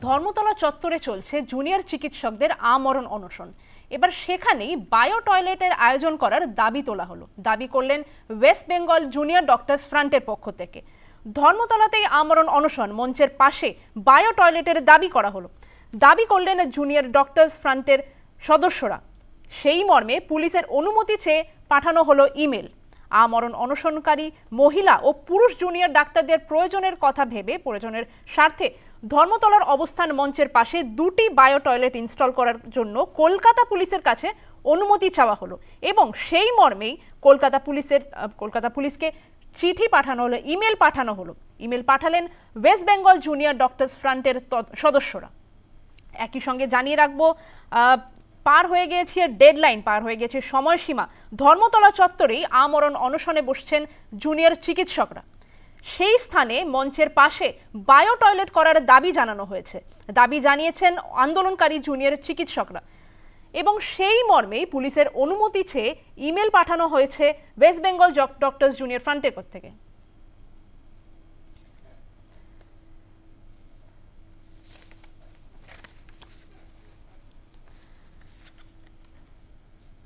ধর্মতলা চত্বরে চলছে জুনিয়র চিকিৎসকদের আমরণ অনশন। এবার সেখানেই বায়ো টয়লেটের আয়োজন করার দাবি তোলা হলো। দাবি করলেন ওয়েস্ট বেঙ্গল জুনিয়র ডক্টরস ফ্রন্টের পক্ষ থেকে। ধর্মতলাতেই আমরণ অনশন মঞ্চের পাশে বায়ো টয়লেটের দাবি করা হলো। দাবি করলেন জুনিয়র ডক্টরস ফ্রন্টের সদস্যরা। সেই মর্মে পুলিশের অনুমতি চেয়ে পাঠানো হলো ইমেল। আমরণ অনশনকারী মহিলা ও পুরুষ জুনিয়র ডাক্তারদের প্রয়োজনের কথা ভেবে প্রয়োজনের স্বার্থে ধর্মতলার অবস্থান মঞ্চের পাশে দুটি বায়ো টয়লেট ইনস্টল করার জন্য কলকাতা পুলিশের কাছে অনুমতি চাওয়া হলো এবং সেই মর্মেই কলকাতা পুলিশকে চিঠি পাঠানো হলো, ইমেল পাঠানো হলো। ইমেল পাঠালেন ওয়েস্ট বেঙ্গল জুনিয়র ডক্টরস ফ্রন্টের সদস্যরা। একই সঙ্গে জানিয়ে রাখবো, পার হয়ে গিয়েছে ডেডলাইন, পার হয়ে গেছে সময়সীমা। ধর্মতলা চত্বরেই আমরণ অনশনে বসছেন জুনিয়র চিকিৎসকরা। সেই স্থানে মঞ্চের পাশে বায়ো টয়লেট করার দাবি জানানো হয়েছে, দাবি জানিয়েছেন আন্দোলনকারী জুনিয়র চিকিৎসকরা এবং সেই মর্মেই পুলিশের অনুমতি চেয়ে ইমেল পাঠানো হয়েছে ওয়েস্ট বেঙ্গল ডক্টরস জুনিয়র ফ্রন্টের পক্ষ থেকে।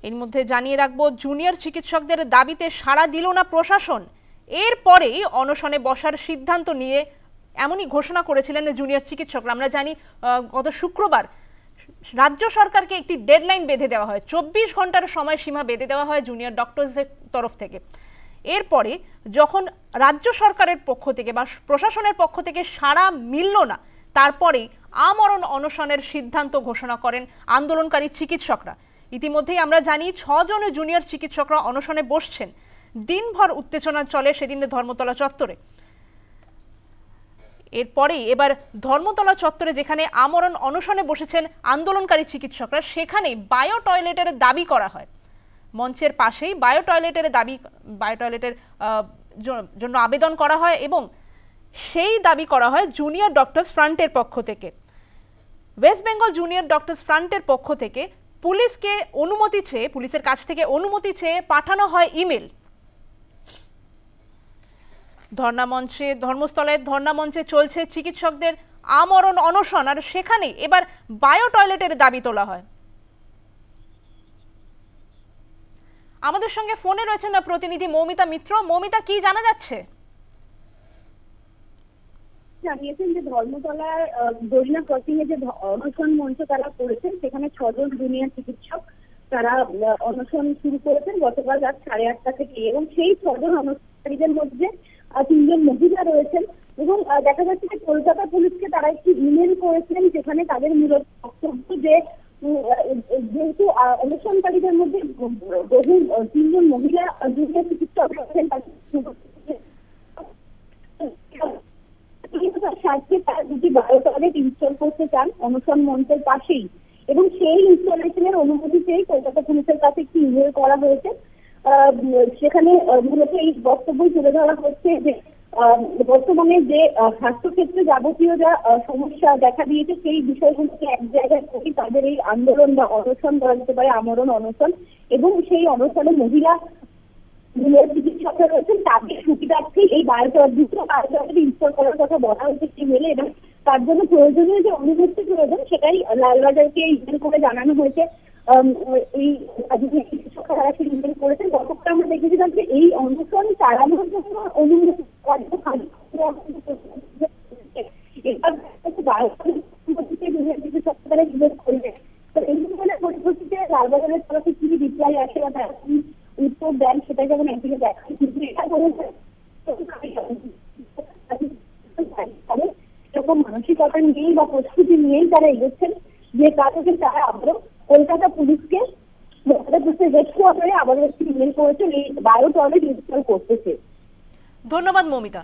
এর মধ্যে জানিয়ে রাখবো, জুনিয়র চিকিৎসকদের দাবিতে সাড়া দিল না প্রশাসন। এরপরেই অনশনে বসার সিদ্ধান্ত নিয়ে এমনই ঘোষণা করেছিলেন জুনিয়র চিকিৎসকরা। আমরা জানি গত শুক্রবার রাজ্য সরকারকে একটি ডেডলাইন বেঁধে দেওয়া হয়, 24 ঘন্টার সময়সীমা বেঁধে দেওয়া হয় জুনিয়র ডক্টরসদের তরফ থেকে। এরপরে যখন রাজ্য সরকারের পক্ষ থেকে বা প্রশাসনের পক্ষ থেকে সাড়া মিলল না, তারপরেই আমরণ অনশনের সিদ্ধান্ত ঘোষণা করেন আন্দোলনকারী চিকিৎসকরা। ইতিমধ্যেই আমরা জানি 6 জন জুনিয়র চিকিৎসকরা অনশনে বসছেন। দিনভর উত্তেজনা চলে সেদিন ধর্মতলা চত্বরে। এরপরেই এবার ধর্মতলা চত্বরে যেখানে আমরণ অনশনে বসেছেন আন্দোলনকারী চিকিৎসকরা, সেখানে বায়ো টয়লেটের দাবি করা হয়। মঞ্চের পাশেই বায়ো টয়লেটের জন্য আবেদন করা হয় এবং সেই দাবি করা হয় জুনিয়র ডক্টরস ফ্রন্টের পক্ষ থেকে। ওয়েস্ট বেঙ্গল জুনিয়র ডক্টরস ফ্রন্টের পক্ষ থেকে পুলিশকে অনুমতি চেয়ে, পুলিশের কাছ থেকে অনুমতি চেয়ে পাঠানো হয় ইমেল। ধর্মস্থলের ধর্ণা মঞ্চে চলছে চিকিৎসকদের আমরণ অনশন, আর সেখানে এবার বায়ো টয়লেটের দাবি তোলা হয়। আমাদের সঙ্গে ফোনে রয়েছেন প্রতিনিধি মৌমিতা মিত্র। মৌমিতা, কি জানা যাচ্ছে? জানিয়েছেন যে ধর্মতলার গরিনা ক্রসিং এ যে অনশন মঞ্চ তারা করেছেন, সেখানে 6 জন জুনিয়র চিকিৎসক তারা অনশন শুরু করেছেন গতকাল রাত 8:30টা থেকে এবং সেই 6 জন অনশনকারীদের মধ্যে 3 জন মহিলা রয়েছেন এবং দেখা যাচ্ছে যে কলকাতা পুলিশকে তারা একটি ইমেল করেছেন, যেখানে তাদের মূলত বক্তব্য যে যেহেতু অনশনকারীদের মধ্যে বহু 3 জন মহিলা জুনিয়র চিকিৎসক রয়েছেন, তারা দুটি বায়ো টয়লেট ইনস্টল করতে চান অনশন মঞ্চের পাশেই এবং সেই ইনস্টলেশনের অনুমতি চেয়ে কলকাতা পুলিশের কাছে একটি ইমেল করা হয়েছে। সেখানে মূলত এই বক্তব্যই তুলে ধরা হচ্ছে যে বর্তমানে যে স্বাস্থ্যক্ষেত্রে যাবতীয় যা সমস্যা দেখা দিয়েছে সেই বিষয়গুলোকে এক জায়গায় করে তাদের এই আন্দোলন বা অনশন করা যেতে পারে, আমরণ অনশন, এবং সেই অনশনে মহিলা জুনিয়র চিকিৎসকরা রয়েছেন তাদের সুবিধার্থে এই দুটো বায়ো টয়লেট ইনস্টল করার কথা বলা হয়েছে ইমেলে এবং তার জন্য প্রয়োজনীয় যে অনুমতি প্রয়োজন সেটাই লালবাজারকে ইমেল করে জানানো হয়েছে। এই চিকিৎসকরা তারা সেই ইমেল করেছেন। গতকাল আমরা দেখেছিলাম যে এই অনশন চালানোর জন্য অনুমতি চিকিৎসকরা ইমেল করবে। তো এই ধরনের পরিস্থিতিতে লালবাজারের তরফে কি রিপ্লাই আসে বা তারা কি উত্তর দেন সেটা যেমন একদিকে দেখা, কিন্তু এটা বলেছে এরকম মানসিকতা নিয়েই বা প্রস্তুতি নিয়েই তারা এগোচ্ছেন, যে কারণে তারা আবারও কলকাতা পুলিশকে হেডকোয়ার্টারে আবারও একটি ইমেল করেছে এই বায়ো টয়লেট ইনস্টল করতেছে। ধন্যবাদ মৌমিতা।